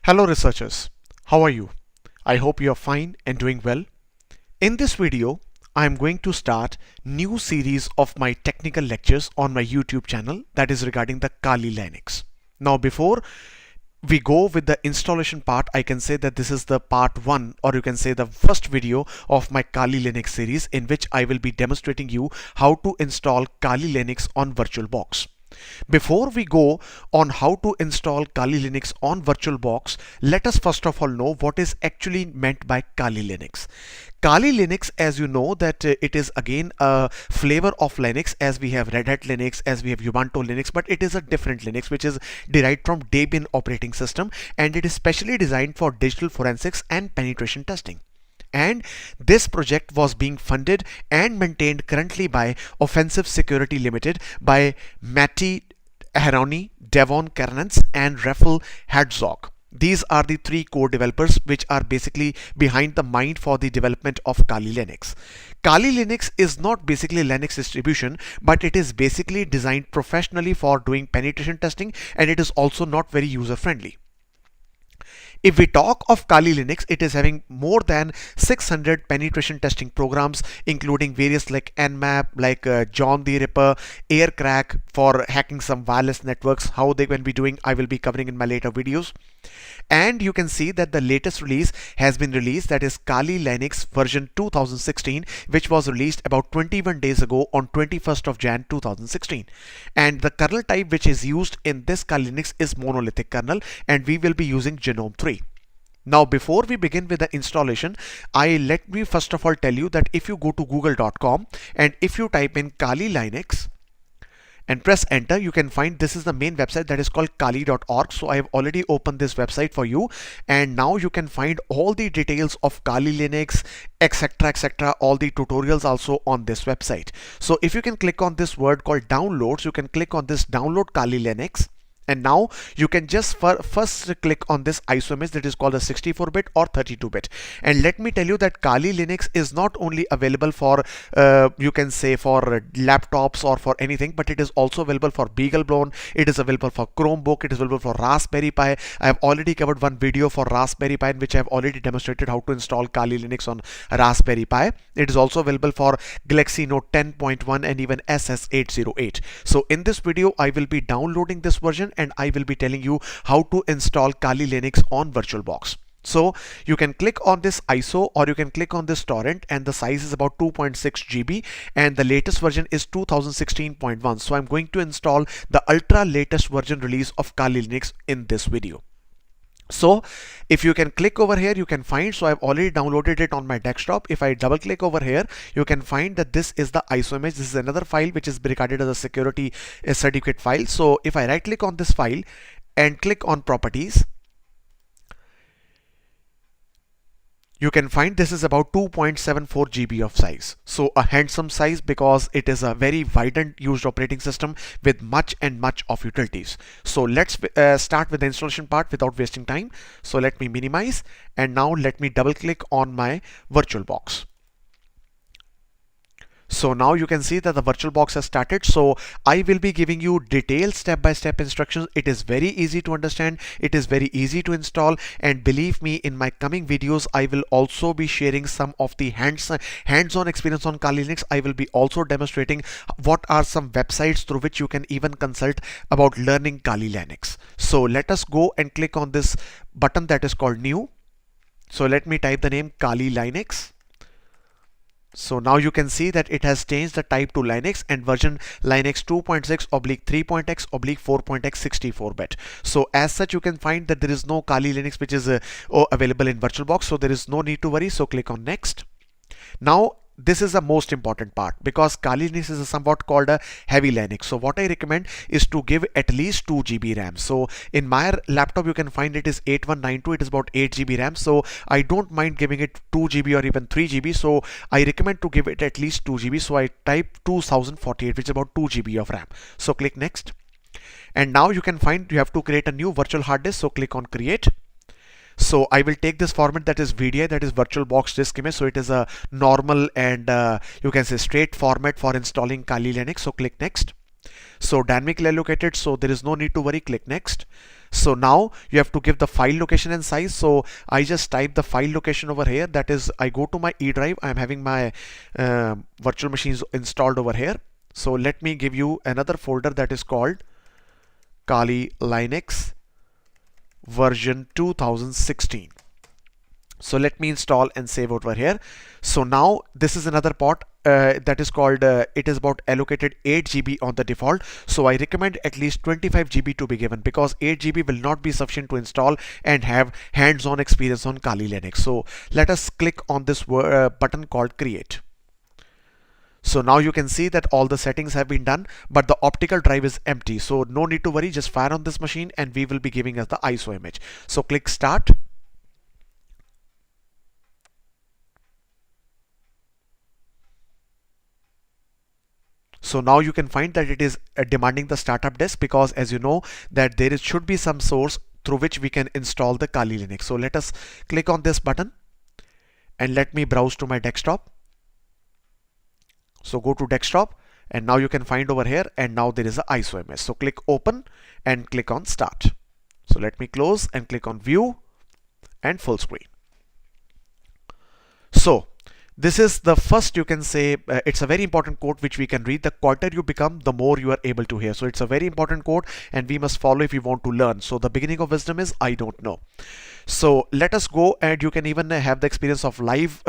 Hello researchers, how are you? I hope you are fine and doing well. In this video, I am going to start new series of my technical lectures on my YouTube channel that is regarding the Kali Linux. Now before we go with the installation part, I can say that this is the part 1, or you can say the first video of my Kali Linux series, in which I will be demonstrating you how to install Kali Linux on VirtualBox. Before we go on how to install Kali Linux on VirtualBox, let us first of all know what is actually meant by Kali Linux. Kali Linux, as you know, that it is again a flavor of Linux, as we have Red Hat Linux, as we have Ubuntu Linux, but it is a different Linux which is derived from Debian operating system, and it is specially designed for digital forensics and penetration testing. And this project was being funded and maintained currently by Offensive Security Limited by Matti Aharoni, Devon Kernans and Rafael Herzog. These are the three core developers which are basically behind the mind for the development of Kali Linux. Kali Linux is not basically Linux distribution, but it is basically designed professionally for doing penetration testing, and it is also not very user friendly. If we talk of Kali Linux, it is having more than 600 penetration testing programs, including various like Nmap, like John the Ripper, Aircrack for hacking some wireless networks. How they can be doing, I will be covering in my later videos. And you can see that the latest release has been released, that is Kali Linux version 2016, which was released about 21 days ago on 21st of Jan 2016. And the kernel type which is used in this Kali Linux is monolithic kernel, and we will be using Genome 3. Now before we begin with the installation, let me first of all tell you that if you go to google.com and if you type in Kali Linux and press enter, you can find this is the main website that is called kali.org. So I have already opened this website for you, and now you can find all the details of Kali Linux, etc., all the tutorials also on this website. So if you can click on this word called downloads, you can click on this download Kali Linux. And now you can just first click on this ISO image that is called a 64-bit or 32-bit. And let me tell you that Kali Linux is not only available for you can say for laptops or for anything, but it is also available for BeagleBone. It is available for Chromebook. It is available for Raspberry Pi. I have already covered one video for Raspberry Pi in which I have already demonstrated how to install Kali Linux on Raspberry Pi. It is also available for Galaxy Note 10.1 and even SS808. So in this video, I will be downloading this version, and I will be telling you how to install Kali Linux on VirtualBox. So you can click on this ISO or you can click on this torrent, and the size is about 2.6 GB and the latest version is 2016.1. So I'm going to install the ultra latest version release of Kali Linux in this video. So if you can click over here, you can find, so I've already downloaded it on my desktop. If I double click over here, you can find that this is the ISO image. This is another file which is regarded as a security certificate file. So if I right click on this file and click on properties, you can find this is about 2.74 GB of size. So a handsome size, because it is a very widely used operating system with much of utilities. So let's start with the installation part without wasting time. So let me minimize, and now let me double click on my VirtualBox. So now you can see that the VirtualBox has started. So I will be giving you detailed step-by-step instructions. It is very easy to understand. It is very easy to install. And believe me, in my coming videos, I will also be sharing some of the hands-on experience on Kali Linux. I will be also demonstrating what are some websites through which you can even consult about learning Kali Linux. So let us go and click on this button that is called new. So let me type the name Kali Linux. So now you can see that it has changed the type to Linux and version Linux 2.6/3.x 4.x 64-bit. So as such, you can find that there is no Kali Linux which is available in VirtualBox. So there is no need to worry. So click on next. Now this is the most important part, because Kali Linux is somewhat called a heavy Linux. So what I recommend is to give at least 2 GB RAM. So in my laptop you can find it is 8192, it is about 8 GB RAM. So I don't mind giving it 2 GB or even 3 GB. So I recommend to give it at least 2 GB. So I type 2048, which is about 2 GB of RAM. So click next. And now you can find you have to create a new virtual hard disk. So click on create. So I will take this format, that is VDI, that is VirtualBox disk image. So it is a normal and you can say straight format for installing Kali Linux. So click next. So dynamically allocated, so there is no need to worry. Click next. So now you have to give the file location and size. So I just type the file location over here. That is, I go to my E drive. I'm having my virtual machines installed over here. So let me give you another folder that is called Kali Linux version 2016. So let me install and save over here. So now this is another port that is called, it is about allocated 8 GB on the default. So I recommend at least 25 GB to be given, because 8 GB will not be sufficient to install and have hands-on experience on Kali Linux. So let us click on this button called create. So now you can see that all the settings have been done, but the optical drive is empty. So no need to worry, just fire on this machine and we will be giving us the ISO image. So click start. So now you can find that it is demanding the startup disk, because as you know that there should be some source through which we can install the Kali Linux. So let us click on this button and let me browse to my desktop. So go to desktop and now you can find over here, and now there is a ISO image. So click open and click on start. So let me close and click on view and full screen. So this is the first, you can say, it's a very important quote which we can read: the quieter you become, the more you are able to hear. So it's a very important quote and we must follow if we want to learn. So the beginning of wisdom is I don't know. So let us go, and you can even have the experience of live,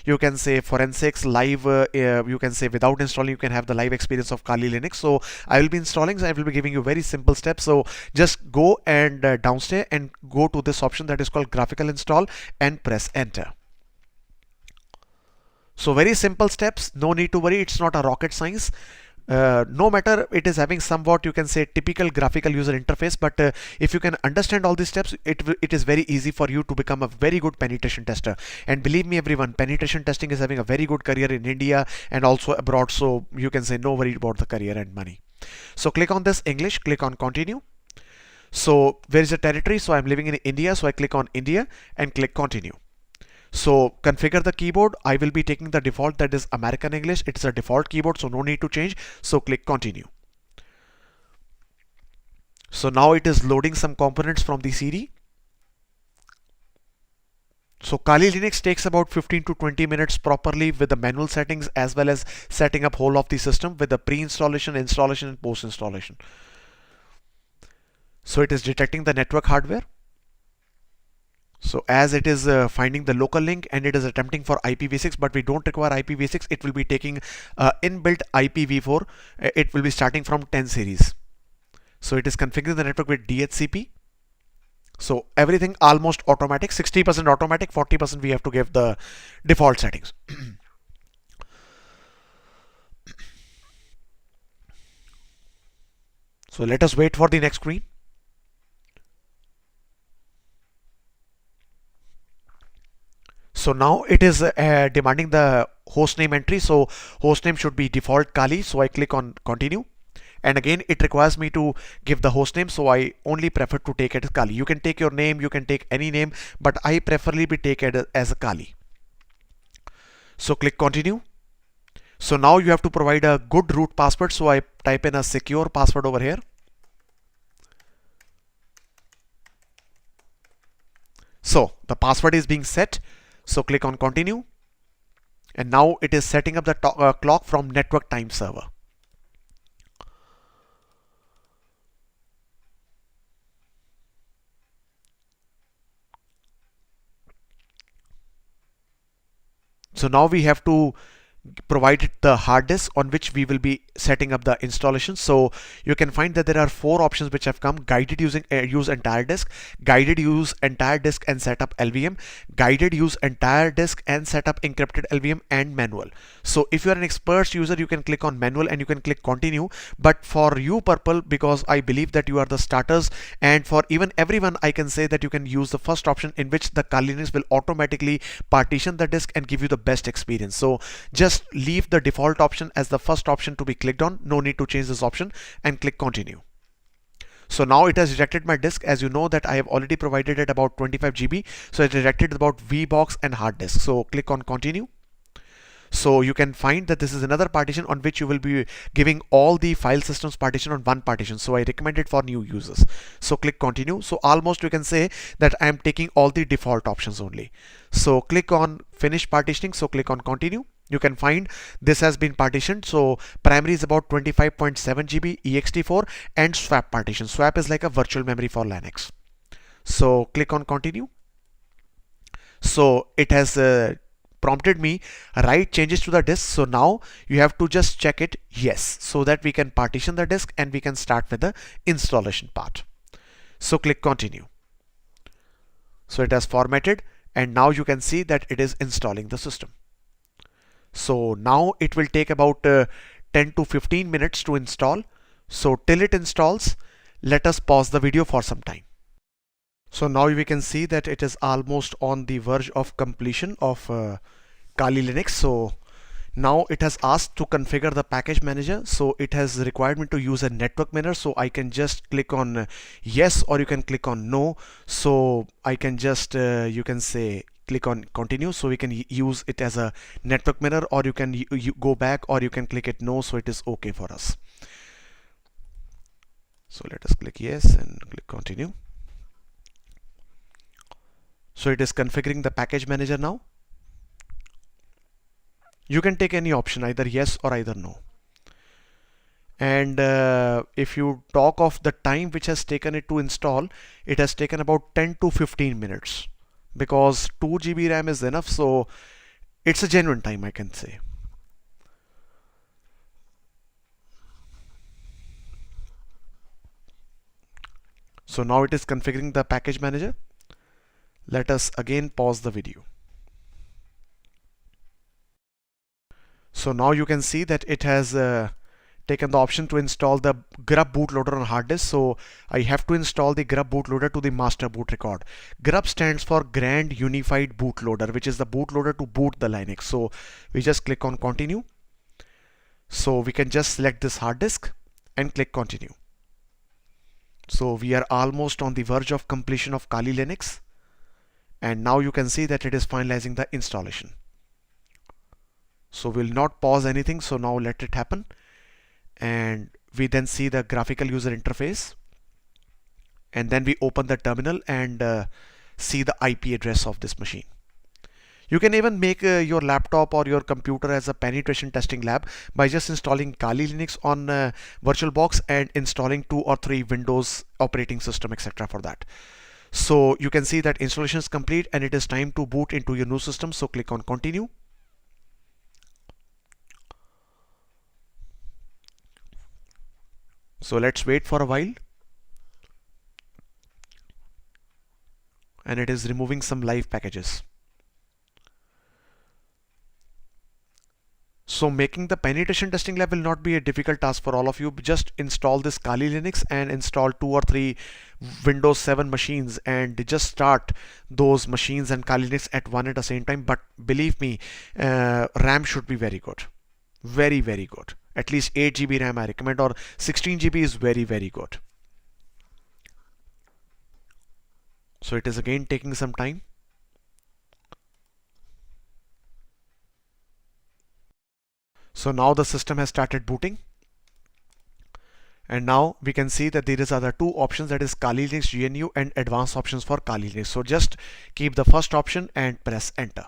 you can say forensics live, you can say without installing, you can have the live experience of Kali Linux. So I will be installing, so I will be giving you very simple steps. So just go and downstairs and go to this option that is called graphical install and press enter. So very simple steps, no need to worry, it's not a rocket science. No matter it is having somewhat, you can say, typical graphical user interface, but if you can understand all these steps, it is very easy for you to become a very good penetration tester. And believe me everyone, penetration testing is having a very good career in India and also abroad, so you can say no worry about the career and money. So click on this English, click on continue. So where is the territory? So I'm living in India, so I click on India and click continue. So configure the keyboard. I will be taking the default, that is American English. It's a default keyboard, so no need to change. So click continue. So now it is loading some components from the CD. So Kali Linux takes about 15 to 20 minutes properly with the manual settings, as well as setting up whole of the system with the pre-installation, installation and post-installation. So it is detecting the network hardware. So as it is finding the local link, and it is attempting for IPv6, but we don't require IPv6. It will be taking inbuilt IPv4. It will be starting from 10 series. So it is configuring the network with DHCP. So everything almost automatic, 60% automatic, 40% we have to give the default settings. So let us wait for the next screen. So now it is demanding the hostname entry. So hostname should be default Kali. So I click on continue. And again, it requires me to give the hostname. So I only prefer to take it as Kali. You can take your name, you can take any name, but I preferably take it as a Kali. So click continue. So now you have to provide a good root password. So I type in a secure password over here. So the password is being set. So click on continue, and now it is setting up the clock from network time server. So now we have to provided the hard disk on which we will be setting up the installation. So you can find that there are 4 options which have come: guided using use entire disk, guided use entire disk and set up LVM, guided use entire disk and set up encrypted LVM, and manual. So if you are an expert user, you can click on manual and you can click continue. But for you purple, because I believe that you are the starters, and for even everyone, I can say that you can use the first option, in which the Kali Linux will automatically partition the disk and give you the best experience. So just leave the default option as the first option to be clicked on. No need to change this option, and click continue. So now it has detected my disk. As you know that I have already provided it about 25 GB. So it detected about VBox and hard disk. So click on continue. So you can find that this is another partition on which you will be giving all the file systems partition on one partition. So I recommend it for new users. So click continue. So almost you can say that I am taking all the default options only. So click on finish partitioning. So click on continue. You can find this has been partitioned. So primary is about 25.7 GB ext4 and swap partition. Swap is like a virtual memory for Linux. So click on continue. So it has prompted me write changes to the disk. So now you have to just check it yes, so that we can partition the disk and we can start with the installation part. So click continue. So it has formatted and now you can see that it is installing the system. So now it will take about 10 to 15 minutes to install. So till it installs, let us pause the video for some time. So now we can see that it is almost on the verge of completion of Kali Linux. So now it has asked to configure the package manager. So it has required me to use a network manager. So I can just click on yes, or you can click on no. So I can just you can say click on continue. So we can use it as a network mirror, or you can go back, or you can click it no. So it is okay for us. So let us click yes and click continue. So it is configuring the package manager now. You can take any option, either yes or either no. And if you talk of the time which has taken it to install, it has taken about 10 to 15 minutes because 2 GB RAM is enough. So it's a genuine time, I can say. So now it is configuring the package manager. Let us again pause the video. So now you can see that it has taken the option to install the grub bootloader on hard disk. So I have to install the grub bootloader to the master boot record. Grub stands for Grand Unified Bootloader, which is the bootloader to boot the Linux. So we just click on continue. So we can just select this hard disk and click continue. So we are almost on the verge of completion of Kali Linux. And now you can see that it is finalizing the installation. So we'll not pause anything. So now let it happen. And we then see the graphical user interface. And then we open the terminal and see the IP address of this machine. You can even make your laptop or your computer as a penetration testing lab by just installing Kali Linux on VirtualBox and installing 2 or 3 Windows operating system, etc. for that. So you can see that installation is complete and it is time to boot into your new system. So click on continue. So let's wait for a while. And it is removing some live packages. So making the penetration testing lab will not be a difficult task for all of you. Just install this Kali Linux and install 2 or 3 Windows 7 machines and just start those machines and Kali Linux at one at the same time. But believe me, RAM should be very good. Very, very good. At least 8 GB RAM I recommend, or 16 GB is very, very good. So it is again taking some time. So now the system has started booting. And now we can see that there is other 2 options, that is Kali Linux GNU and advanced options for Kali Linux. So just keep the first option and press enter.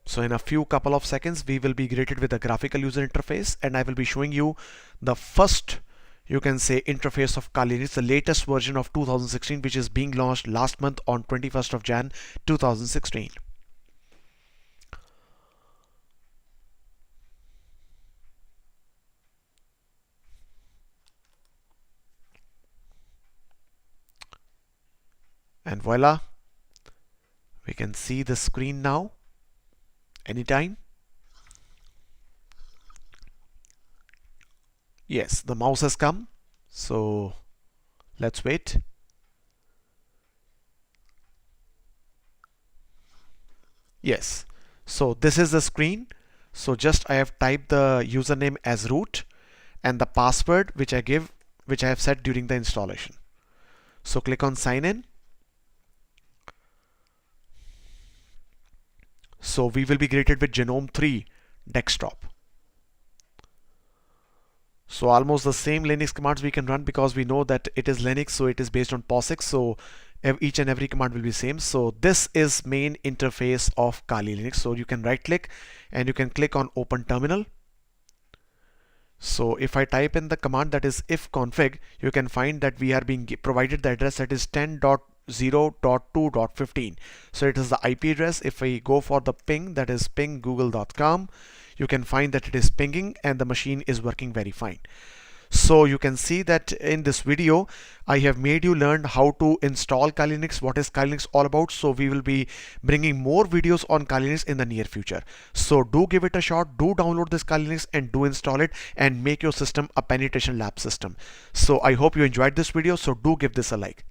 So in a few couple of seconds, we will be greeted with a graphical user interface, and I will be showing you the first, you can say, interface of Kali Linux, the latest version of 2016, which is being launched last month on 21st of Jan 2016. And voila, we can see the screen now anytime. Yes, the mouse has come. So let's wait. Yes, so this is the screen. So just I have typed the username as root and the password which I have set during the installation. So click on sign in. So we will be greeted with Genome 3 desktop. So almost the same Linux commands we can run because we know that it is Linux, so it is based on POSIX. So each and every command will be same. So this is main interface of Kali Linux. So you can right click and you can click on open terminal. So if I type in the command that is ifconfig, you can find that we are being provided the address that is 10.0.2.15. So it is the IP address. If we go for the ping, that is ping google.com, you can find that it is pinging and the machine is working very fine. So you can see that in this video, I have made you learn how to install Kali Linux, what is Kali Linux all about. So we will be bringing more videos on Kali Linux in the near future. So do give it a shot, do download this Kali Linux and do install it and make your system a penetration lab system. So I hope you enjoyed this video. So do give this a like.